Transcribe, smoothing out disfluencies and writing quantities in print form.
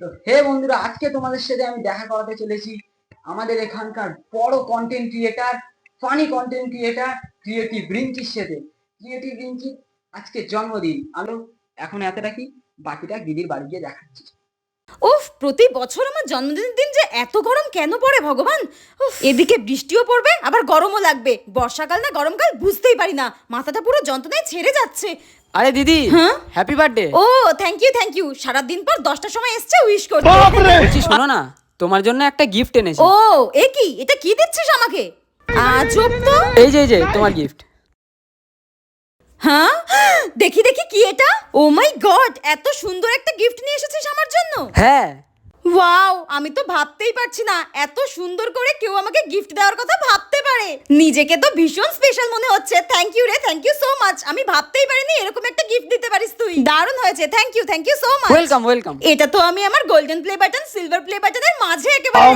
তো হে বন্ধুরা, আজকে তোমাদের সাথে আমি দেখা করাতে চলেছি আমাদের এখানকার বড় content creator, funny content creator creative রিঙ্কির সাথে। ক্রিয়েটিভ রিঙ্কি আজকে জন্মদিন। আলো এখন এতটা কি, বাকিটা দিদির বাড়ি গিয়ে দেখাচ্ছি। উফ, প্রতি বছর আমার জন্মদিনের দিন যে এত গরম কেন পড়ে ভগবান। উফ, এদিকে বৃষ্টিও পড়বে আবার গরমও লাগবে। বর্ষাকাল না গরমকাল বুঝতেই পারি না, মাথাটা পুরো যন্ত্রণায় ছেড়ে যাচ্ছে। আরে দিদি, হ্যাঁ? Happy birthday. ও থ্যাংক ইউ। সারাদিন পর 10টার সময় এসছে উইশ করতে। বলছি শোনো না, তোমার জন্য একটা গিফট এনেছি। ও এ কি, এটা কি দিচ্ছিস আমাকে? আজব তো। এই যে তোমার গিফট। হ্যাঁ, দেখি কি এটা? ও মাই গড, এত সুন্দর একটা গিফট নিয়ে এসেছিস আমার জন্য। হ্যাঁ, ওয়াও, আমি তো ভাবতেই পারছি না এত সুন্দর করে কেউ আমাকে গিফট দেওয়ার কথা ভাবতে পারে। নিজেকে তো ভীষণ স্পেশাল মনে হচ্ছে। থ্যাংক ইউ রে, থ্যাংক ইউ সো মাচ। আমি ভাবতেই পারিনি এরকম একটা গিফট দিতে পারিস তুই। দারুণ হয়েছে, thank you so much. Welcome. এটা তো আমি আমার golden play button silver play বাটনের মাঝে একেবারে